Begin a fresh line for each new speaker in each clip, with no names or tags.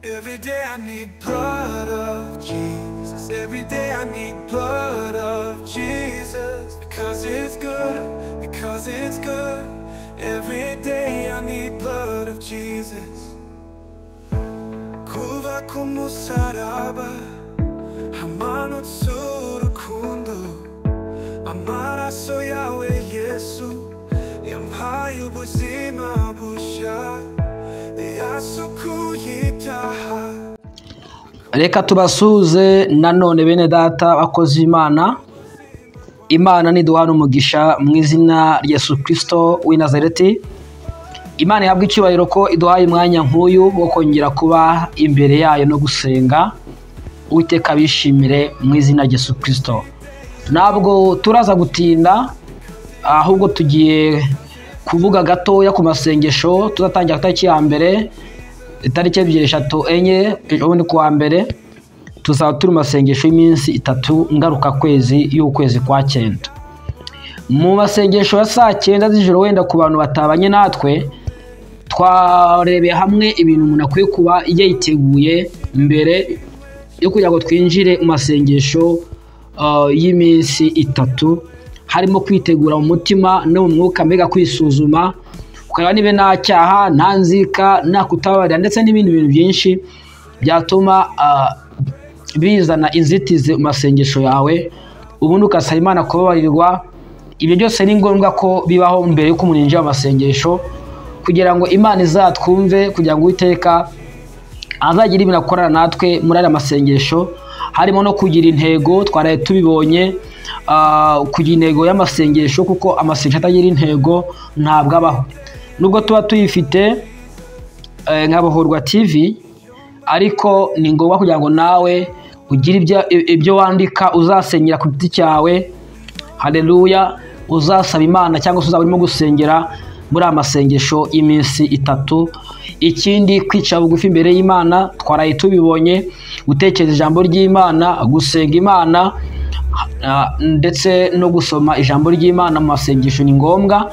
Every day I need blood of Jesus. Every day I need blood of Jesus. Because it's good, because it's good. Every day I need blood of Jesus. Kuva kumusaraba hamanutse urukundo, amaraso yawe Yesu yampaye ubuzima bushya, yasukuye ibyaha.
Reka tubasuhuze nanone bene data bakozi Imana. Imana niduhana umugisha mu izina rya Yesu Kristo w'i Nazareti. Imana yabwa icyubahiro ko iduhaye umwanya nk'uyu wo kongera kuba imbere yayo no gusenga. Uwiteka bishimire mu izina rya Yesu Kristo. Ntabwo turaza gutinda, ahubwo tugiye kuvuga gatoya ku masengesho tuzatangira tariki ya mbere, itariki 2-3 ubundi kuwa mbere tuzaba turi masengesho y'iminsi 3 ngaruka kwezi y'ukwezi kwa 9. Mu masengesho ya saa 9 z'ijoro, wenda ku bantu batabanye natwe, twarebeye hamwe ibintu umuntu akwiye kuba yiteguye mbere yo kugira ngo twinjire mu masengesho y'iminsi 3, harimo kwitegura mu mutima no mu mwuka, mbega kwisuzuma ukareba niba nta cyaha, nta nzika, nta kutababarira ndetse n'ibindi bintu byinshi byatuma bizana inzitizi mu masengesho yawe, ubundi ugasaba Imana kubabarirwa. Ibyo byose ni ngombwa ko bibaho mbere y'uko umuntu yinjira mu masengesho, kugira ngo Imana izatwumve, kugira ngo Uwiteka azagira ibintu akorana natwe muri aya masengesho, harimo no kugira intego. Twaraye tubibonye, kugira intego y'amasengesho, kuko amasengesho atagira intego ntabwo abaho. Nubwo tuba tuyifite nka Bohorwa TV, ariko ni ngombwa kugira ngo nawe ugire ibyo wandika uzasenyera ku giti cyawe. Haleluya! Uzasaba Imana cyangwa se uzaba urimo gusengera muri amasengesho y'iminsi 3. Ikindi, kwica bugufi imbere y'Imana, twaraye tubibonye, gutekereza ijambo ry'Imana, gusenga Imana ndetse no gusoma ijambo ry'Imana mu masengesho ni ngombwa.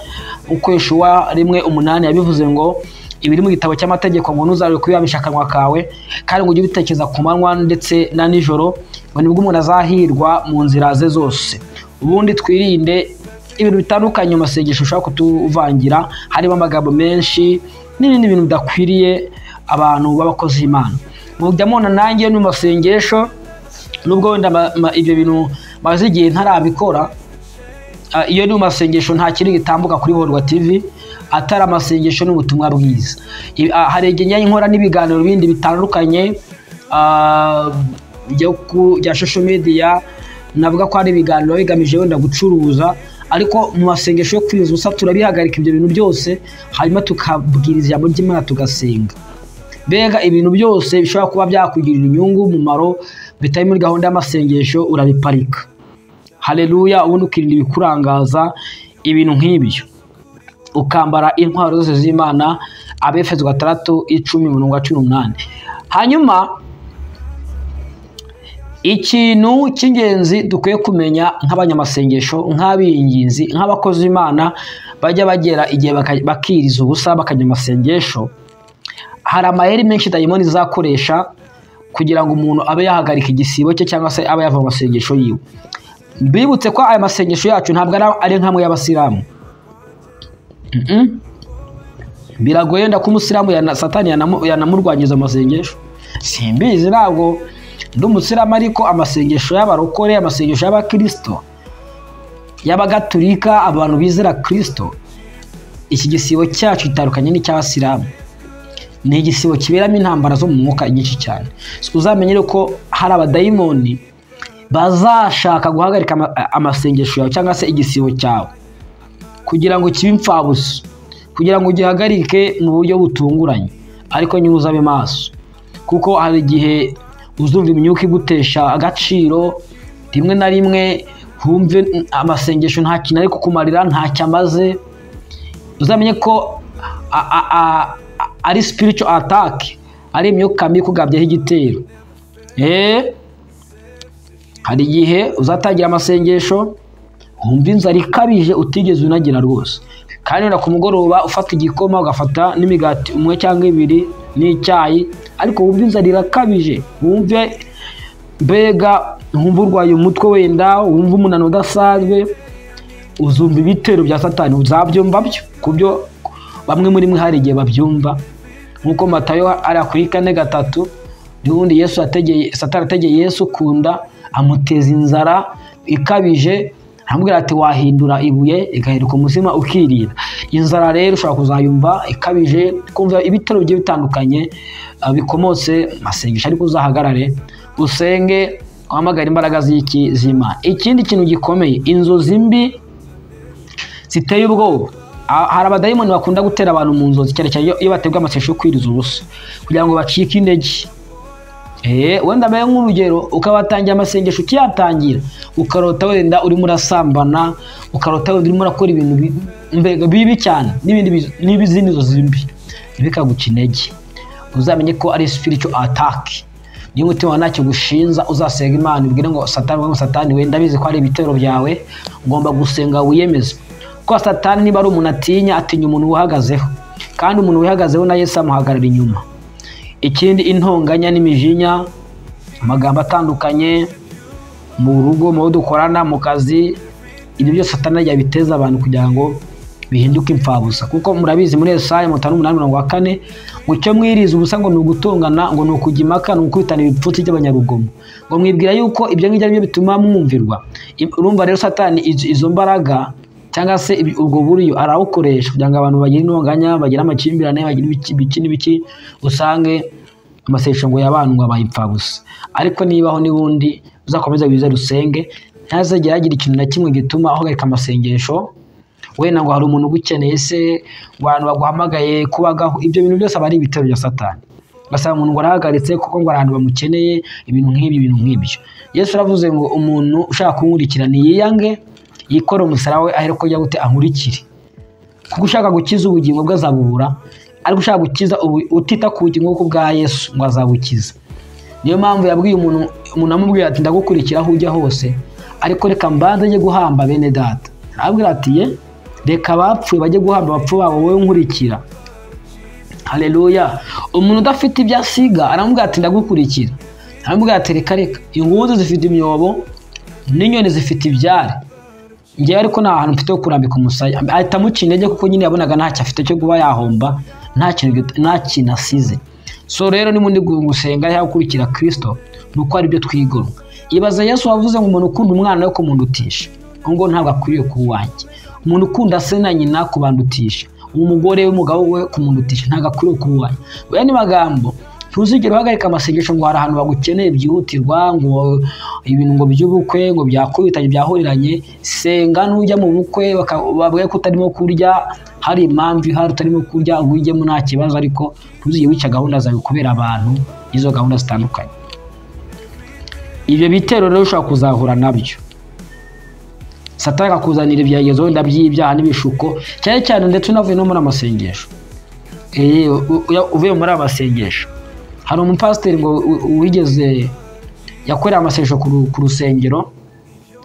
Uko Yeshuwa 1:8 yabivuze ngo ibiri mu gitabo cy'amategeko ngo ntuzareke kubihamisha akanwa kawe, kandi ngo ujye ubitekereza ku manywa ndetse na nijoro, ngo nibwo umuntu azahirwa mu nzira ze zose. Ubundi twirinde ibintu bitandukanye mu masengesho ushaka kutuvangira, harimo amagambo menshi n'ibindi bintu bidakwiriye abantu b'abakozi Imana. Mujya mubona nanjye no mu masengesho, nubwo wenda ibyo bintu maze igihe ntarabikora, iyo ni mu masengesho nta kindi gitambuka kuri Bohorwa TV atari amasengesho n'ubutumwa bwiza. Hari igihe nkora n'ibiganiro bindi bitandukanye bya social media, navuga ko ari ibiganiro bigamije wenda gucuruza, ariko mu masengesho yo kwiriza ubusa turabihagarika ibyo bintu byose, hanyuma tukabwiriza ijambo ry'Imana tugasenga. Mbega ibintu byose bishobora kuba byakugirira inyungu, umumaro, bitari muri gahunda y'amasengesho urabiparika. Haleluya! Ubundi ukirinda ibikurangaza ibintu nk'ibyo, ukambara intwaro zose z'Imana. Abefeso 3:10-18. Hanyuma ikintu cy'ingenzi dukwiye kumenya nk'abanyamasengesho, nk'abinginzi, nk'abakozi Imana bajya bagera igihe bakiriza ubusa bakajya mu masengesho, hari amayeri menshi dayimoni zakoresha kugira ngo umuntu abe yahagarika igisibo cye cyangwa se abe yava mu masengesho yiwe. Bibutse ko aya masengesho yacu ntabwo ari nk'amwe y'abasilamu. Biragoye nda ko umusilamu Satani yanamurwanyiza amasengesho. Simbizi, ntabwo ndi umusilamu, ariko amasengesho y'abarokore, amasengesho y'abakristo, y'abagatulika, abantu bizera Kristo, iki gisibo cyacu gitandukanye n'icy'abasilamu. Ni igisibo kiberamo intambara zo mu mwuka nyinshi cyane. Uzamenye ko hari abadayimoni bazashaka guhagarika amasengesho yawe cyangwa se igisibo cyawe, kugira ngo kibe impfabusa, kugira ngo ugihagarike mu buryo butunguranye. Ariko nyine uzabe maso, kuko hari igihe uzumva imyuka igutesha agaciro, rimwe na rimwe humve amasengesho nta kintu ari kukumarira, nta cyamaze. Uzamenye ko ari spiritual attack, ari imyuka mibi kugabyeho igitero. Hari igihe uzatangira amasengesho humva inzara ikabije utigeze unagira rwose, kandi na ku mugoroba ufata igikoma ugafata n'imigati umwe cyangwa ibiri n'icyayi, ariko wumva inzara irakabije, wumve mbega wumva urwaye umutwe wenda, wumva umunaniro udasanzwe, uzumva ibitero bya Satani, uzabyumva byo kubyo bamwe muri mwe hari igihe babyumva, nkuko Matayo ari kuri 4:3 n'ubundi Yesu Satani ategeye Yesu kunda, amuteza inzara ikabije, aramubwira ati wahindura ibuye igaheruka umutsima ukirira. Inzara rero ushobora kuzayumva ikabije, kumva ibitero bigiye bitandukanye bikomotse masengesho, ariko uzahagarare usenge, wamagara imbaraga z'Imana. Ikindi kintu gikomeye, inzozi mbi ziteye ubwoba. Hari abadayimoni bakunda gutera abantu mu nzozi, cyane cyane iyo batebwa amasengesho yo kwiriza ubusa kugira ngo bacike intege. Wenda mbaye nk'urugero, ukabatangira amasengesho ukiyatangira ukarota wenda urimo urasambana, ukarota wenda urimo urakora ibintu bibi cyane n'izindi nzozi mbi, bikaguca intege. Uzamenye ko ari spiritual attack. Niyo mutima wa ntacyo gushinza, uzasenga Imana ubwire ngo Satani wenda bizi ko ari ibitero byawe, ugomba gusenga wiyemeze ko Satani niba ari umuntu atinya umuntu uhagazeho, kandi umuntu wihagazeho na Yesu amuhagarara inyuma. Ikindi, intonganya n'imijinya, amagambo atandukanye mu rugo, mu dukorana, mu kazi, ibyo byose Satani yabiteza abantu kugira ngo bihinduke impfabusa, kuko murabizi muri Yesaya 5:8 ngo cyo mwiriza ubusa ngo ni ugutongana, ngo ni ukujya impaka, ni ukubitana ibipfutsi by'abanyarugomo, ngo mwibwira yuko ibyo ngibyo ari byo bituma mwumvirwa. Urumva rero Satani izo mbaraga cyangwa se ubwo buryo arawukoresha kugira ngo abantu bagire intonganya, bagire amakimbirane, bagire ibiki usange amasengesho ngo y'abantu ngo abaye impfabusa. Ariko nibaho n'ubundi uzakomeza wize rusenge, ntazagera agira ikintu na kimwe gituma ahagarika amasengesho, wenda ngo hari umuntu ugukeneye se, abantu baguhamagaye kubagaho, ibyo bintu byose aba ari ibitero bya Satani. Basaba umuntu ngo arahagaritse kuko ngo abantu bamukeneye, ibintu nk'ibyo. Yesu aravuze ngo umuntu ushaka kunkurikira niyiyange, yikora umusaraba we, ahereko ajya gute ankurikire. Kuko ushaka gukiza ubugingo bwe azabubura, ariko ushaka gukiza utita ku bugingo bwa Yesu ngo azabukiza. Niyo mpamvu yabwiye umuntu amubwira ati ndagukurikira aho ujya hose, ariko reka mbanze njye guhamba bene data. Arabwira ati reka abapfuye bajye guhamba abapfu babo, wowe nkurikira. Haleluya. Umuntu udafite ibyo asiga aramubwira ati ndagukurikira. Aramubwira ati reka ingunzu zifite imyobo n'inyoni zifite ibyari, ngewe ariko nta hantu mfite ho kurambika umusaya. Ahita amuca intege kuko nyine yabonaga ntacyo afite cyo kuba yahomba, nta kintu asize. So rero nimundi gusenga cyangwa gukurikira Kristo nuko ari byo twigomwa. Ibaza Yesu wavuze ngo umuntu ukunda umwana we kumundutisha, ngo ntabwo akwiriye kuba uwanjye. Umuntu ukunda se na nyina kubandutisha, umugore w'umugabo we kumundutisha, ntabwo akwiriye kuba uwanjye. Baya ni magambo, ntuzigere uhagarika amasengesho ngo hari ahantu bagukeneye byihutirwa, ngo ibintu ngo by'ubukwe ngo byakubitanye byahuriranye. Senga n'ujya mu bukwe babwiye ko utarimo kurya, hari impamvu ihari utarimo kurya, ujyemo nta kibazo, ariko ntuzigere wica gahunda zawe kubera abantu izo gahunda zitandukanye. Ibyo bitero rero ushobora kuzahura nabyo. Satani akakuzanira ibyagezo wenda by'ibyaha n'ibishuko, cyane cyane ndetse unavuye no muri amasengesho. Uvuye muri amasengesho, hari umupasiteri ngo wigeze yakorera amasengesho ku rusengero,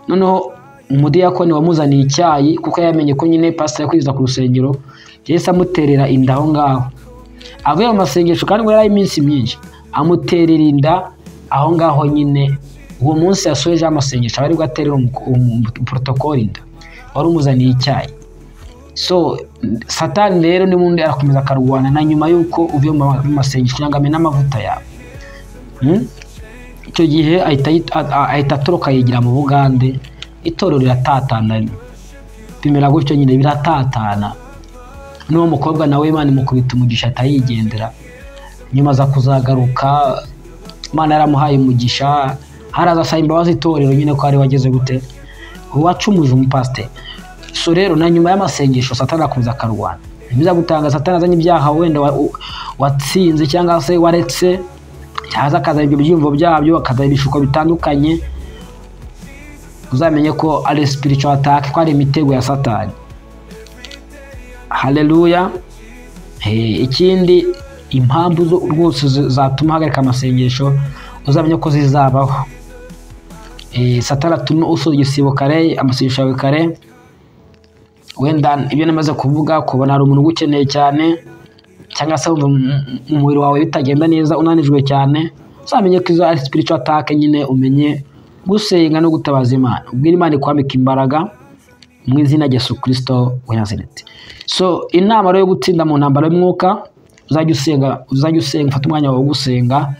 noneho umudiyakoni wamuzaniye icyayi kuko yamenye ko nyine pasiteri yakwiza ku rusengero, yahise amuterera inda aho ngaho. Avuye mu masengesho kandi ngo yari iminsi myinshi, amuterera inda aho ngaho nyine. Uwo munsi yasoje amasengesho bari bwaterera protokoli inda, wari umuzaniye icyayi. So Satani rero n'ubundi arakomeza akarwana na nyuma yuko uvuye mu masengesho cyangwa amena amavuta yawe. Icyo gihe ahita atoroka yigira mu Bugande, itorero riratatana, bimera gutyo nyine biratatana. N'uwo mukobwa nawe Imana imukubita umugisha atayigendera, nyuma aza kuzagaruka, Imana yaramuhaye umugisha, haraza asaba imbabazi itorero nyine ko ari wageze gute uwacumuje umupasiteri. So rero na nyuma y'amasengesho Satani akomeza akarwana. Biza gutanga Satani azanye ibyaha wenda watsinze cyangwa se waretse, cyaza akaza ibyo byumvo byabyo, akaza ibishuko bitandukanye. Uzamenye ko ari spiritual attack, ko ari imitego ya Satani. Haleluya. Ikindi, impamvu rwose zatuma hagarika amasengesho uzamenye ko zizabaho. Satani atuma usoza igisibo kare, amasengesho yawe kare, wenda ibyo namaze kuvuga, kubona hari umuntu ugukeneye cyane cyangwa se umubiri wawe bitagenda neza, unanijwe cyane, uzamenye ko izo ari spiritual attack nyine, umenye gusenga no gutabaza Imana, ubwira Imana ikwambika imbaraga mu izina rya Yesu Kristo wa Nazareti. So inama yo gutsinda mu ntambara y'umwuka, uzajya usenga, ufata umwanya wawe gusenga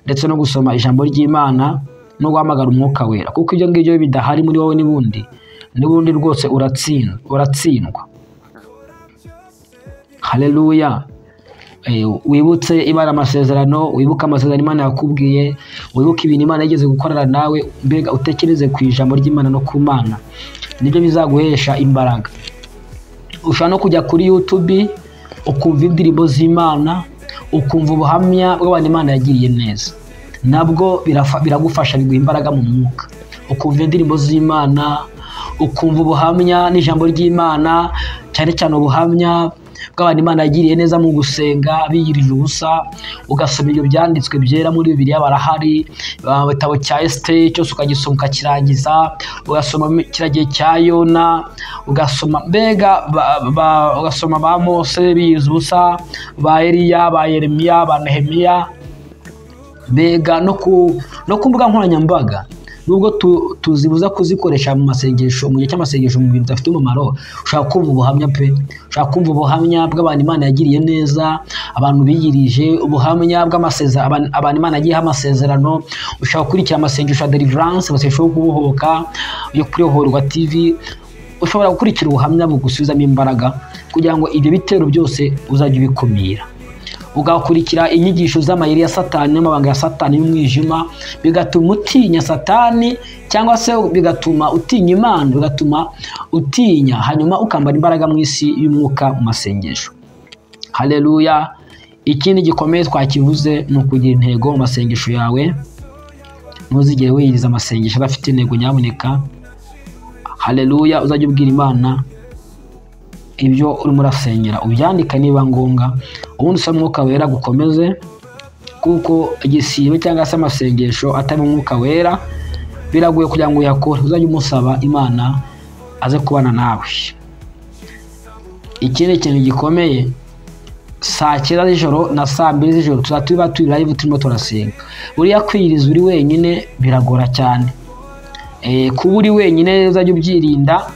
ndetse no gusoma ijambo ry'Imana no guhamagara umwuka wera, kuko ibyo ngibyo bidahari muri wowe n'ubundi rwose uratsindwa. Haleluya. Wibutse Imana amasezerano, wibuka amasezerano Imana yakubwiye, wibuka ibintu Imana yigeze gukorera nawe, mbega utekereze ku ijambo ry'Imana no ku Mana, nibyo bizaguhesha imbaraga. Ushobora no kujya kuri YouTube ukumva indirimbo z'Imana, ukumva ubuhamya bw'abantu Imana yagiriye neza, nabwo biragufasha, biguha imbaraga mu mwuka. Ukumva indirimbo z'Imana, ukumva ubuhamya n'ijambo ry'Imana, cyane cyane ubuhamya bw'abantu Imana yagiriye neza mu gusenga biyirije ubusa, ugasoma ibyo byanditswe byera muri Bibiliya, barahari. Igitabo cya Esiteri cyose ukagisoma ukakirangiza, ugasoma kiragiye cya Yona, ugasoma mbega ugasoma ba Mose biyize ubusa, ba Eliya, ba Yeremiya, ba Nehemiya, mbega no ku mbuga nkoranyambaga, nubwo tuzibuza kuzikoresha mu masengesho, mu gihe cy'amasengesho mu bintu bidafite umumaro, ushaka kumva ubuhamya pe, ushaka kumva ubuhamya bw'abantu Imana yagiriye neza, abantu biyirije, ubuhamya bw'amasezerano, abantu Imana yagiyeho amasezerano, ushaka gukurikira amasengesho ya deliverance, amasengesho yo kubohoka yo kuri Horwa TV, ushobora gukurikira ubuhamya bugusubizamo imbaraga kugira ngo ibyo bitero byose uzajye ubikumira. Ugakurikira inyigisho z'amayeri ya Satani n'amabanga ya Satani y'umwijima, bigatuma utinya Satani, cyangwa se bigatuma utinya Imana, bigatuma utinya, hanyuma ukambara imbaraga mu isi y'umwuka mu masengesho. Haleluya. Ikindi gikomeye twakivuze ni ukugira intego mu masengesho yawe, ntuzigere wiyiriza amasengesho adafite intego, nyamuneka. Haleluya. Uzajya ubwira Imana ibyo urimo urasengera, ubyandika niba ngombwa, ubundi usaba umwuka wera gukomeze, kuko igisibe cyangwa se amasengesho atari umwuka wera biragoye kugira ngo uyakore. Uzajya umusaba Imana aze kubana nawe. Ikindi kintu gikomeye, saa 9 z'ijoro na saa 2 z'ijoro tuzatuba turi live turimo turasenga. Buriya kwiyiriza uri wenyine biragora cyane, kuba uri wenyine uzajya ubyirinda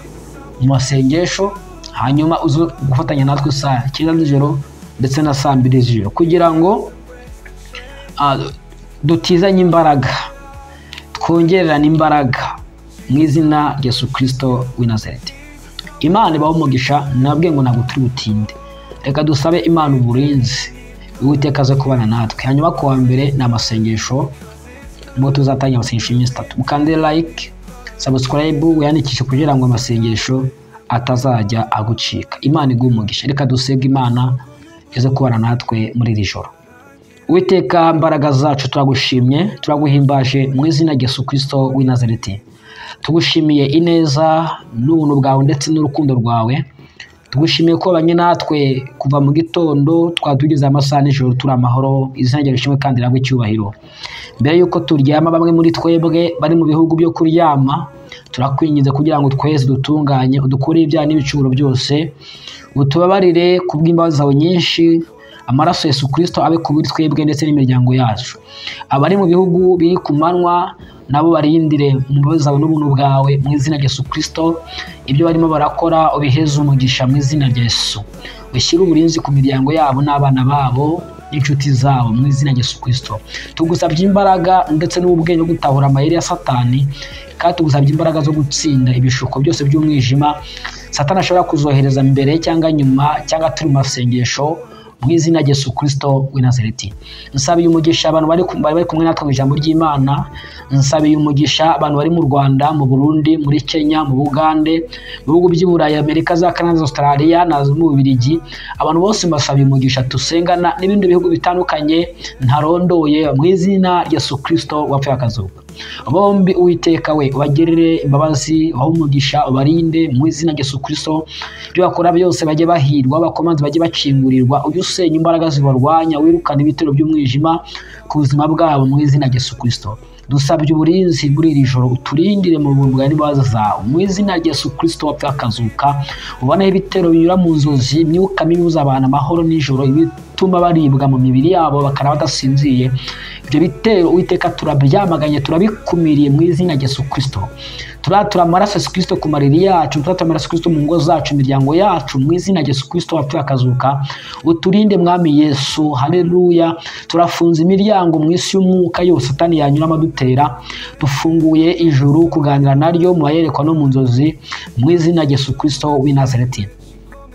mu masengesho, hanyuma uzo gufatanya natwe saa 9 z'ijoro ndetse na saa 2 z'ijoro, kugira ngo dutizanye imbaraga, twongererane imbaraga mu izina rya Yesu Kristo w'i Nazareti. Imana ibaho umugisha, nabwiye ngo ntabwo turi butinde. Reka dusabe Imana uburinzi, Uwiteka aze kubana natwe. Hanyuma ku wa mbere ni amasengesho, ngo tuzatangira amasengesho y'iminsi 3. Mukande like, subscribe, wiyandikishe kugira ngo amasengesho atazajya agucika. Imana iguhe umugisha. Reka dusenge Imana ize kubana natwe muri iri joro. Uwiteka, mbaraga zacu turagushimye, turaguhimbaje mu izina rya Yesu Kristo w'i Nazareti. Tugushimiye ineza n'ubuntu bwawe ndetse n'urukundo rwawe. Tugushimiye ko banye natwe kuva mu gitondo twatugeze amasaha n'ijoro turi amahoro. Izina ryawe rishimwe kandi ragwe icyubahiro. Mbere yuko turyama, bamwe muri twebwe bari mu bihugu byo kuryama, turakwinginze kugira ngo twese dutunganye, udukure ibyaha n'ibicumuro byose, utubabarire kubw'imbabazi zawe nyinshi. Amaraso Yesu Kristo abe kuri twebwe ndetse n'imiryango yacu. Abari mu bihugu biri ku manywa nabo barindire mu mbabazi zawe n'ubuntu bwawe mu izina rya Yesu Kristo. Ibyo barimo barakora ubiheze umugisha mu izina rya Yesu. Ushyire uburinzi ku miryango yabo n'abana babo n'inshuti zabo mu izina rya Yesu Kristo. Tugusabye imbaraga ndetse n'ubwenge bwo gutahura amayeri ya Satani, kandi tugusabye imbaraga zo gutsinda ibishuko byose by'umwijima Satani ashobora kuzohereza mbere cyangwa nyuma cyangwa turi mu masengesho mu izina rya Yesu Kristo w'i Nazareti. Nsabiye umugisha abantu bari kumwe natwe mu ijambo ry'Imana. Nsabiye umugisha abantu bari mu Rwanda, mu Burundi, muri Kenya, mu Bugande, mu bihugu by'i Burayi, Amerika za Canada, Australia na mu Bubiligi. Abantu bose mbasabiye umugisha, tusengana n'ibindi bihugu bitandukanye ntarondoye mu izina rya Yesu Kristo wapfuye akazuka. Bombi Uwiteka we ubagerere imbabazi, waho umugisha, ubarinde mu izina rya Yesu Kristo. Ibyo bakora byose bajye bahirwa, abakomanzi bajye bacingurirwa, ujye usenya imbaraga zibarwanya, wirukana ibitero by'umwijima ku buzima bwabo mu izina rya Yesu Kristo. dusabye uburinzi muri iri joro, uturindire mu buntu bwawe n'imbabazi zawe mu izina rya Yesu Kristo wapfuye akazuka. Uboneho ibitero binyura mu nzozi, imyuka mibi ibuza abantu amahoro nijoro, ibituma baribwa mu mibiri yabo bakara badasinziye. Ibyo bitero Uwiteka turabyamaganye, turabikumiriye mu izina rya Yesu Kristo. Turatura amaraso Yesu Kristo ku mariri yacu, turatura amaraso Kristo mu ngo zacu, imiryango yacu mu izina rya Yesu Kristo wapfuye akazuka. Uturinde mwami Yesu, haleluya. Turafunze imiryango mu isi y'umwuka yose Satani yanyuramo adutera, dufunguye ijuru kuganira naryo mu bayerekwa no mu nzozi mu izina rya Yesu Kristo w'i Nazareti.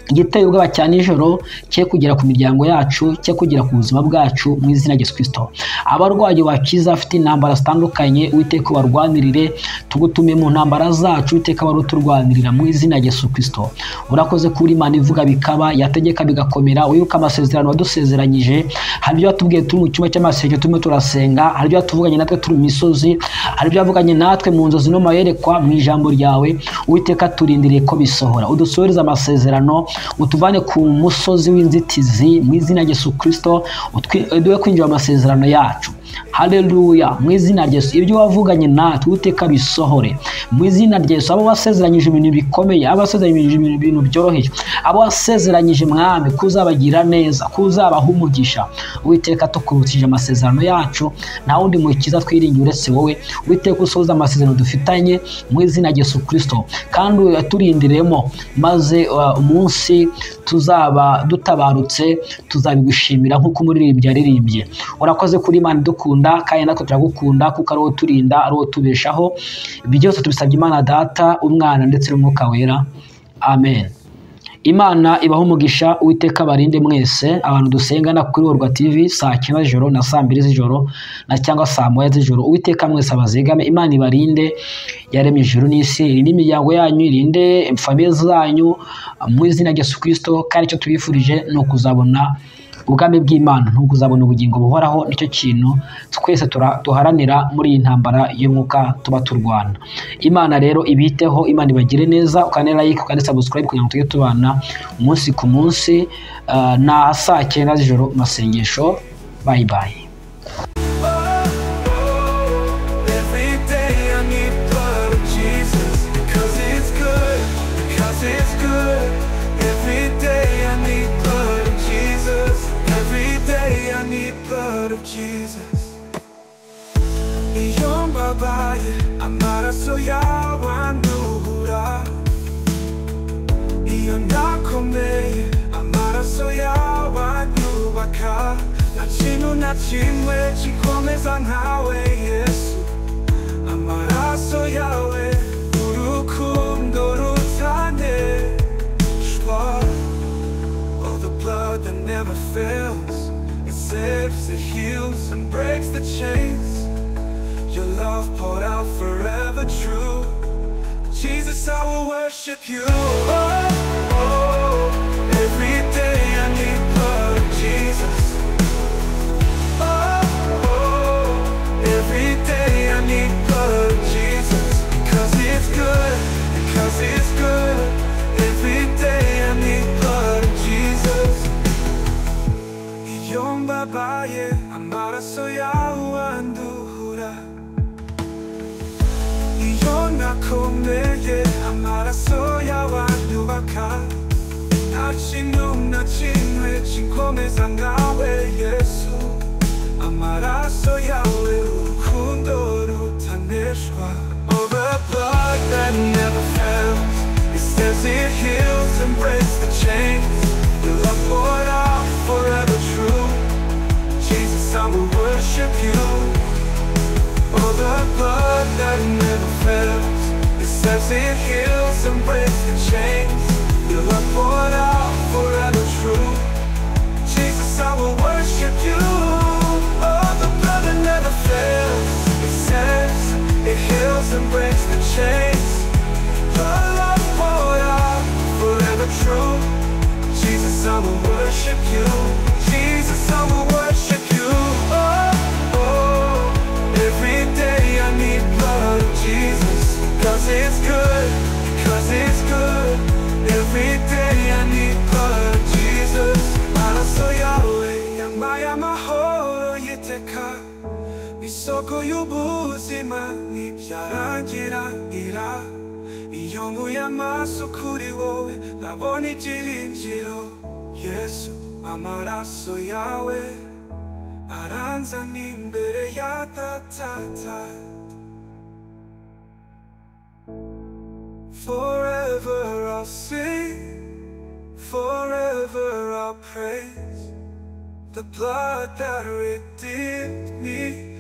Igiteye ubwoba cya nijoro cye kugera ku miryango yacu, cye kugera ku buzima bwacu mu izina rya Yesu Kristo. Abarwayi bakiza afite intambara zitandukanye, Uwiteka barwanirire, tugutume mu ntambara zacu, Uwiteka baruturwanirira mu izina rya Yesu Kristo. Urakoze kuri Imana ivuga bikaba, yategeka bigakomera, wibuka amasezerano wadusezeranyije. Hari ibyo watubwiye turi mu cyumba cy'amasengesho turimo turasenga, hari ibyo watuvuganye natwe turi mu misozi, hari ibyo wavuganye natwe mu nzozi no mu mayerekwa mu ijambo ryawe. Uwiteka turindiriye ko bisohora, udusohoreze amasezerano, utuvane ku musozi w'inzitizi mu izina rya Yesu Kristo, uduhe kwinjira amasezerano yacu. Haleluya, mu izina rya Yesu. Ibyo wavuganye natwe Uwiteka bisohore mu izina rya Yesu. Abo wasezeranyije ibintu bikomeye, abo wasezeranyije ibintu byoroheje, abo wasezeranyije mwami kuzabagira neza, kuzabaha umugisha, Uwiteka tukurutije amasezerano yacu, nta wundi mukiza twiringiye uretse wowe. Uwiteka usohoza amasezerano dufitanye mu izina rya Yesu Kristo, kandi uyaturindiremo, maze umunsi tuzaba dutabarutse tuzabigushimira nk'uko umuririmbyi yaririmbye. Urakoze kuri Imana idukunda, kandi natwe turagukunda kuko ari wowe turinda, ari wowe tubeshaho. Ibi byose tubisabye Imana Data, Umwana ndetse n'Umwuka Wera, amen. Imana ibaho umugisha, Uwiteka barinde mwese abantu dusengana kuri Worwa TV saa 9 z'ijoro na saa 2 z'ijoro na cyangwa saa 1 z'ijoro. Uwiteka mwese abazigame, Imana ibarinde, yaremye ijuru n'isi, irinde imiryango yanyu, irinde famille zanyu mu izina rya Yesu Kristo. Kandi icyo tubifurije ni ukuzabona ubwami bw'Imana, ntukuzabona ubugingo buhoraho. Nicyo kintu twese duharanira muri iyi ntambara y'umwuka tuba turwana. Imana rero ibiteho, Imana ibagire neza. Ukane like, ukane subscribe kugira ngo tujye tubana umunsi ku munsi na saa 9 z'ijoro masengesho. Bye bye.
Jesus, iyo mbabaye amaraso yawe andura, iyo ndakomeye amaraso yawe anyubaka, nta kintu na kimwe gikomeza nkawe Yesu. Amaraso yawe urukundo rutaneshwa, oh the blood that never fails, saves, it heals and breaks the chains. Your love poured out forever true. Jesus, I will worship you. Oh, oh, every day I need blood of Jesus. Oh, oh, every day I need blood of Jesus. Because it's good, because it's good. Every day I need blood of Jesus. Mbabaye amaraso yawe andura, iyo nakomeye amaraso yawe anyubaka, nta kintu na kimwe gikomeza nkawe Yesu. Amaraso yawe urukundo rutaneshwa, oh the blood that never fails, it says it heals and breaks the chains. Your love poured out forever true. Jesus, I will worship you. Oh, the blood that never fails, it says it heals and breaks the chains. Your love poured out forever true. Jesus, I will worship you. Oh, the blood that never fails, it says it heals and breaks the chains. Your love poured out forever true. Jesus, I will worship you. Jesus, I will worship you. Oh, oh, every day I need blood of Jesus. Because it's good, because it's good. Every day I need arangirangira. Iyo nkuye amaso kuri wowe nabona ibyiringiro. Yesu, amaraso yawe aranzana imbere ya Data. Forever I'll sing, forever I'll praise the blood that redeemed me.